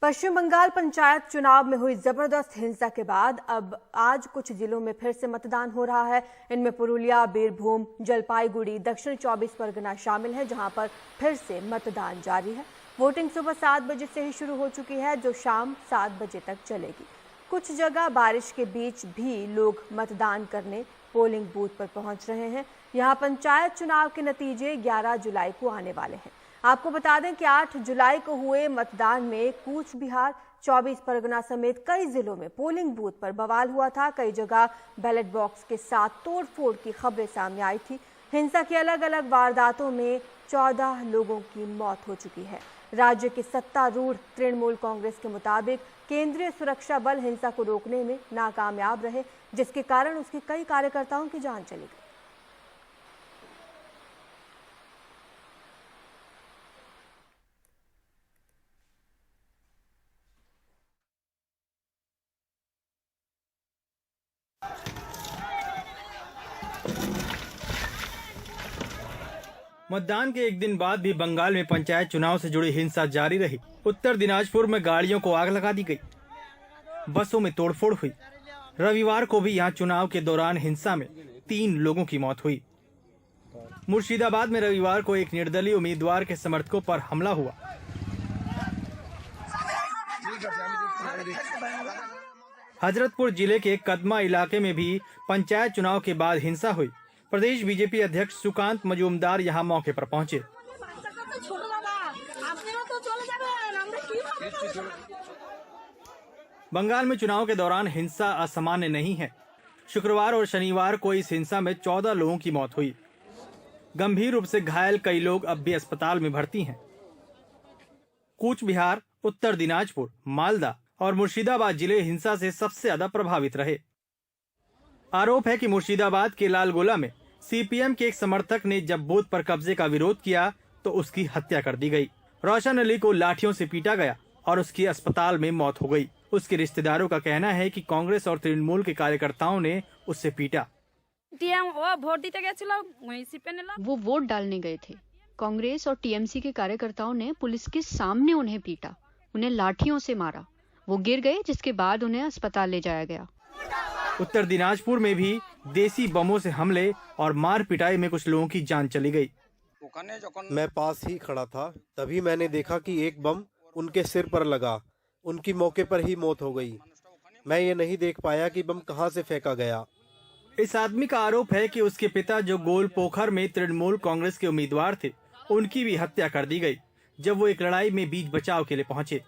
पश्चिम बंगाल पंचायत चुनाव में हुई जबरदस्त हिंसा के बाद अब आज कुछ जिलों में फिर से मतदान हो रहा है। इनमें पुरुलिया, बीरभूम, जलपाईगुड़ी, दक्षिण 24 परगना शामिल है, जहां पर फिर से मतदान जारी है। वोटिंग सुबह 7 बजे से ही शुरू हो चुकी है, जो शाम 7 बजे तक चलेगी। कुछ जगह बारिश के बीच भी लोग मतदान करने पोलिंग बूथ पर पहुंच रहे हैं। यहां पंचायत चुनाव के नतीजे 11 जुलाई को आने वाले हैं। आपको बता दें कि 8 जुलाई को हुए मतदान में कूच बिहार, 24 परगना समेत कई जिलों में पोलिंग बूथ पर बवाल हुआ था। कई जगह बैलेट बॉक्स के साथ तोड़फोड़ की खबरें सामने आई थी। हिंसा की अलग अलग वारदातों में 14 लोगों की मौत हो चुकी है। राज्य के सत्तारूढ़ तृणमूल कांग्रेस के मुताबिक केंद्रीय सुरक्षा बल हिंसा को रोकने में नाकामयाब रहे, जिसके कारण उसके कई कार्यकर्ताओं की जान चली गई। मतदान के एक दिन बाद भी बंगाल में पंचायत चुनाव से जुड़ी हिंसा जारी रही। उत्तर दिनाजपुर में गाड़ियों को आग लगा दी गई, बसों में तोड़फोड़ हुई। रविवार को भी यहां चुनाव के दौरान हिंसा में 3 लोगों की मौत हुई। मुर्शिदाबाद में रविवार को एक निर्दलीय उम्मीदवार के समर्थकों पर हमला हुआ। हजरतपुर जिले के कदमा इलाके में भी पंचायत चुनाव के बाद हिंसा हुई। प्रदेश बीजेपी अध्यक्ष सुकांत मजूमदार यहां मौके पर पहुंचे। बंगाल में चुनाव के दौरान हिंसा असामान्य नहीं है। शुक्रवार और शनिवार को इस हिंसा में 14 लोगों की मौत हुई। गंभीर रूप से घायल कई लोग अब भी अस्पताल में भर्ती हैं। कूच बिहार, उत्तर दिनाजपुर, मालदा और मुर्शिदाबाद जिले हिंसा से सबसे ज्यादा प्रभावित रहे। आरोप है कि मुर्शिदाबाद के लालगोला में सीपीएम के एक समर्थक ने जब बूथ पर कब्जे का विरोध किया तो उसकी हत्या कर दी गई। रोशन अली को लाठियों से पीटा गया और उसकी अस्पताल में मौत हो गई। उसके रिश्तेदारों का कहना है कि कांग्रेस और तृणमूल के कार्यकर्ताओं ने उससे पीटा। वो वोट डालने गए थे। कांग्रेस और टीएमसी के कार्यकर्ताओं ने पुलिस के सामने उन्हें पीटा, उन्हें लाठियों से मारा। वो गिर गए, जिसके बाद उन्हें अस्पताल ले जाया गया। उत्तर दिनाजपुर में भी देसी बमों से हमले और मार पिटाई में कुछ लोगों की जान चली गई। मैं पास ही खड़ा था, तभी मैंने देखा कि एक बम उनके सिर पर लगा। उनकी मौके पर ही मौत हो गई। मैं ये नहीं देख पाया कि बम कहां से फेंका गया। इस आदमी का आरोप है कि उसके पिता, जो गोल पोखर में तृणमूल कांग्रेस के उम्मीदवार थे, उनकी भी हत्या कर दी गई जब वो एक लड़ाई में बीच बचाव के लिए पहुंचे।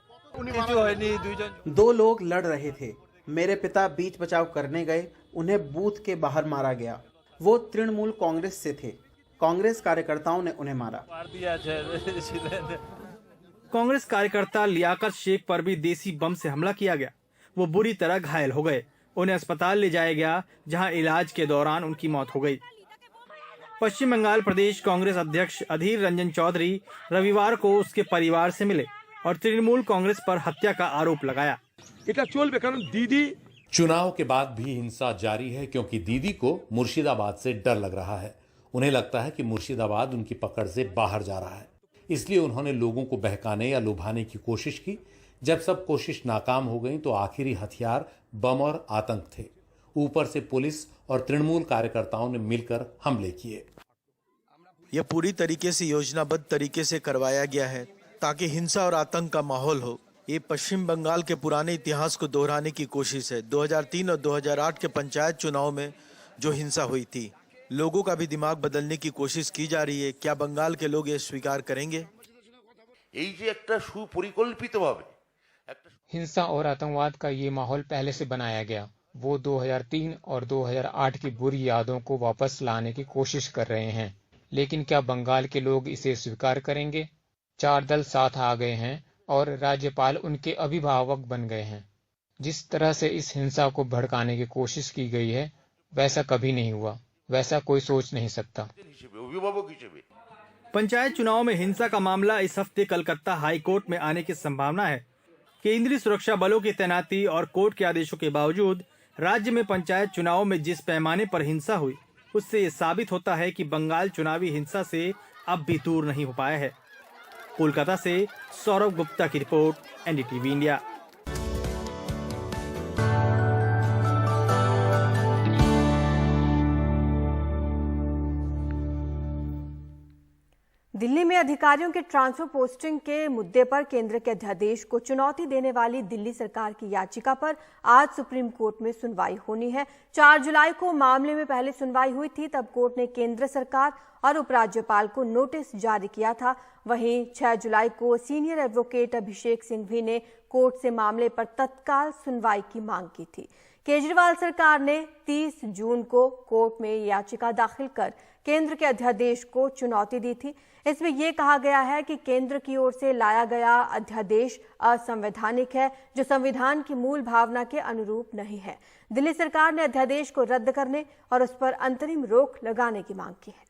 2 लोग लड़ रहे थे। मेरे पिता बीच बचाव करने गए, उन्हें बूथ के बाहर मारा गया। वो तृणमूल कांग्रेस से थे। कांग्रेस कार्यकर्ताओं ने उन्हें मारा। कांग्रेस कार्यकर्ता लियाकत शेख पर भी देसी बम से हमला किया गया। वो बुरी तरह घायल हो गए। उन्हें अस्पताल ले जाया गया, जहां इलाज के दौरान उनकी मौत हो गई। पश्चिम बंगाल प्रदेश कांग्रेस अध्यक्ष अधीर रंजन चौधरी रविवार को उसके परिवार से मिले और तृणमूल कांग्रेस पर हत्या का आरोप लगाया। चुनाव के बाद भी हिंसा जारी है, क्योंकि दीदी को मुर्शिदाबाद से डर लग रहा है। उन्हें लगता है कि मुर्शिदाबाद उनकी पकड़ से बाहर जा रहा है, इसलिए उन्होंने लोगों को बहकाने या लुभाने की कोशिश की। जब सब कोशिश नाकाम हो गई तो आखिरी हथियार बम और आतंक थे। ऊपर से पुलिस और तृणमूल कार्यकर्ताओं ने मिलकर हमले किए। यह पूरी तरीके से योजनाबद्ध तरीके से करवाया गया है ताकि हिंसा और आतंक का माहौल हो। ये पश्चिम बंगाल के पुराने इतिहास को दोहराने की कोशिश है। 2003 और 2008 के पंचायत चुनाव में जो हिंसा हुई थी, लोगों का भी दिमाग बदलने की कोशिश की जा रही है। क्या बंगाल के लोग ये स्वीकार करेंगे? हिंसा और आतंकवाद का ये माहौल पहले से बनाया गया। वो 2003 और 2008 की बुरी यादों को वापस लाने की कोशिश कर रहे हैं, लेकिन क्या बंगाल के लोग इसे स्वीकार करेंगे? 4 दल साथ आ गए हैं और राज्यपाल उनके अभिभावक बन गए हैं। जिस तरह से इस हिंसा को भड़काने की कोशिश की गई है, वैसा कभी नहीं हुआ, वैसा कोई सोच नहीं सकता। पंचायत चुनाव में हिंसा का मामला इस हफ्ते कलकत्ता हाई कोर्ट में आने की संभावना है। केंद्रीय सुरक्षा बलों की तैनाती और कोर्ट के आदेशों के बावजूद राज्य में पंचायत चुनाव में जिस पैमाने पर हिंसा हुई, उससे ये साबित होता है कि बंगाल चुनावी हिंसा से अब भी दूर नहीं हो पाया है। कोलकाता से सौरभ गुप्ता की रिपोर्ट, एनडीटीवी इंडिया। दिल्ली में अधिकारियों के ट्रांसफर पोस्टिंग के मुद्दे पर केंद्र के अध्यादेश को चुनौती देने वाली दिल्ली सरकार की याचिका पर आज सुप्रीम कोर्ट में सुनवाई होनी है। 4 जुलाई को मामले में पहले सुनवाई हुई थी, तब कोर्ट ने केंद्र सरकार और उपराज्यपाल को नोटिस जारी किया था। वहीं 6 जुलाई को सीनियर एडवोकेट अभिषेक सिंघवी ने कोर्ट से मामले पर तत्काल सुनवाई की मांग की थी। केजरीवाल सरकार ने 30 जून को कोर्ट में याचिका दाखिल कर केंद्र के अध्यादेश को चुनौती दी थी। इसमें यह कहा गया है कि केंद्र की ओर से लाया गया अध्यादेश असंवैधानिक है, जो संविधान की मूल भावना के अनुरूप नहीं है। दिल्ली सरकार ने अध्यादेश को रद्द करने और उस पर अंतरिम रोक लगाने की मांग की है।